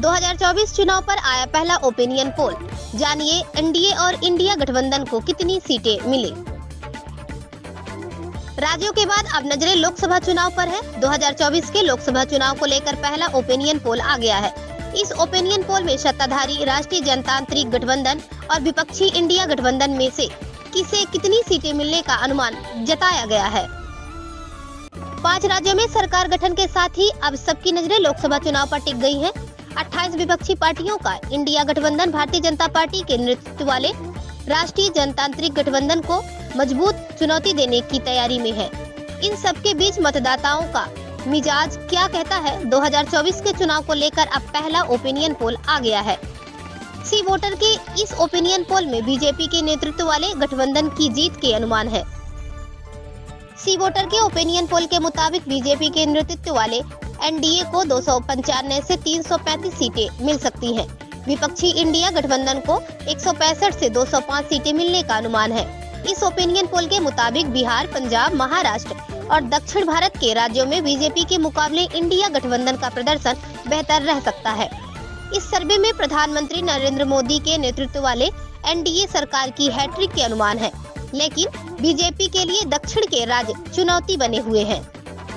2024 चुनाव पर आया पहला ओपिनियन पोल। जानिए एनडीए और इंडिया गठबंधन को कितनी सीटें मिली। राज्यों के बाद अब नजरें लोकसभा चुनाव पर है। 2024 के लोकसभा चुनाव को लेकर पहला ओपिनियन पोल आ गया है। इस ओपिनियन पोल में सत्ताधारी राष्ट्रीय जनतांत्रिक गठबंधन और विपक्षी इंडिया गठबंधन में से किसे कितनी सीटें मिलने का अनुमान जताया गया है। 5 राज्यों में सरकार गठन के साथ ही अब सबकी नजरें लोकसभा चुनाव पर टिक गई हैं। 28 विपक्षी पार्टियों का इंडिया गठबंधन भारतीय जनता पार्टी के नेतृत्व वाले राष्ट्रीय जनतांत्रिक गठबंधन को मजबूत चुनौती देने की तैयारी में है। इन सबके बीच मतदाताओं का मिजाज क्या कहता है। 2024 के चुनाव को लेकर अब पहला ओपिनियन पोल आ गया है। सी वोटर के इस ओपिनियन पोल में बीजेपी के नेतृत्व वाले गठबंधन की जीत के अनुमान है। सी वोटर के ओपिनियन पोल के मुताबिक बीजेपी के नेतृत्व वाले एनडीए को 295 से 335 सीटें मिल सकती हैं। विपक्षी इंडिया गठबंधन को 165 से 205 सीटें मिलने का अनुमान है। इस ओपिनियन पोल के मुताबिक बिहार, पंजाब, महाराष्ट्र और दक्षिण भारत के राज्यों में बीजेपी के मुकाबले इंडिया गठबंधन का प्रदर्शन बेहतर रह सकता है। इस सर्वे में प्रधानमंत्री नरेंद्र मोदी के नेतृत्व वाले एनडीए सरकार की हैट्रिक के अनुमान है, लेकिन बीजेपी के लिए दक्षिण के राज्य चुनौती बने हुए हैं।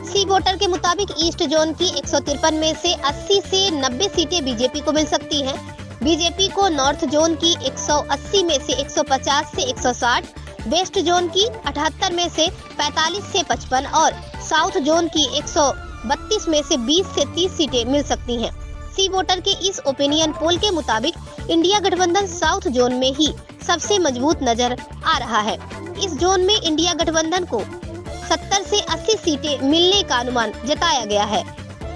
सी वोटर के मुताबिक ईस्ट जोन की 153 में से 80 से 90 सीटें बीजेपी को मिल सकती हैं। बीजेपी को नॉर्थ जोन की 180 में से 150 से 160, वेस्ट जोन की 78 में से 45 से 55 और साउथ जोन की 132 में से 20 से 30 सीटें मिल सकती हैं। सी वोटर के इस ओपिनियन पोल के मुताबिक इंडिया गठबंधन साउथ जोन में ही सबसे मजबूत नजर आ रहा है। इस जोन में इंडिया गठबंधन को 70 से 80 सीटें मिलने का अनुमान जताया गया है।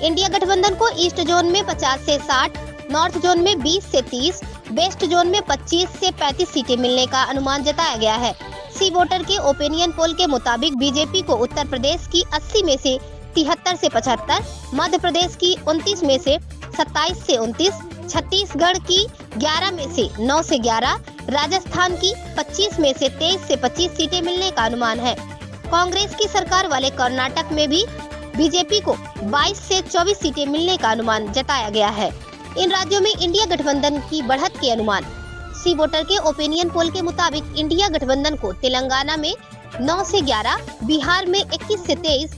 इंडिया गठबंधन को ईस्ट जोन में 50 से 60, नॉर्थ जोन में 20 से 30, वेस्ट जोन में 25 से 35 सीटें मिलने का अनुमान जताया गया है। सी वोटर के ओपिनियन पोल के मुताबिक बीजेपी को उत्तर प्रदेश की 80 में से 73 से 75, मध्य प्रदेश की 29 में से 27 से 29, छत्तीसगढ़ की 11 में से 9 से 11, राजस्थान की 25 में से 23 से 25 सीटें मिलने का अनुमान है। कांग्रेस की सरकार वाले कर्नाटक में भी बीजेपी को 22 से 24 सीटें मिलने का अनुमान जताया गया है। इन राज्यों में इंडिया गठबंधन की बढ़त के अनुमान। सी वोटर के ओपिनियन पोल के मुताबिक इंडिया गठबंधन को तेलंगाना में 9 से 11, बिहार में 21 से 23,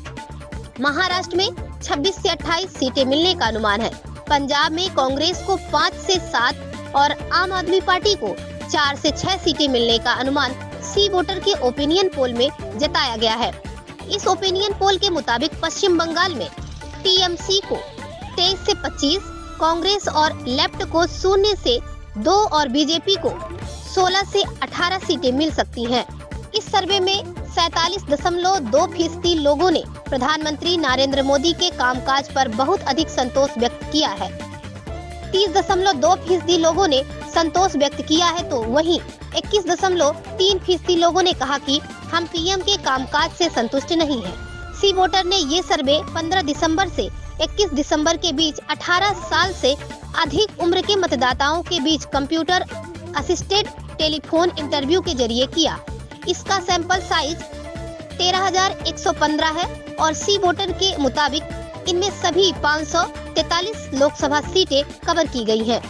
महाराष्ट्र में 26 से 28 सीटें मिलने का अनुमान है। पंजाब में कांग्रेस को 5 से 7 और आम आदमी पार्टी को 4 से 6 सीटें मिलने का अनुमान सी वोटर के ओपिनियन पोल में जताया गया है। इस ओपिनियन पोल के मुताबिक पश्चिम बंगाल में टीएमसी को 23 से 25, कांग्रेस और लेफ्ट को 0 से 2 और बीजेपी को 16 से 18 सीटें मिल सकती हैं। इस सर्वे में 47.2% लोगों ने प्रधानमंत्री नरेंद्र मोदी के कामकाज पर बहुत अधिक संतोष व्यक्त किया है। 30.2% लोगों ने संतोष व्यक्त किया है, तो वहीं 21.3% लोगों ने कहा कि हम पीएम के कामकाज से संतुष्ट नहीं हैं। सी वोटर ने ये सर्वे 15 दिसंबर से 21 दिसंबर के बीच 18 साल से अधिक उम्र के मतदाताओं के बीच कंप्यूटर असिस्टेड टेलीफोन इंटरव्यू के जरिए किया। इसका सैंपल साइज 13,115 है और सी वोटर के मुताबिक इनमें सभी 543 लोकसभा सीटें कवर की गई हैं।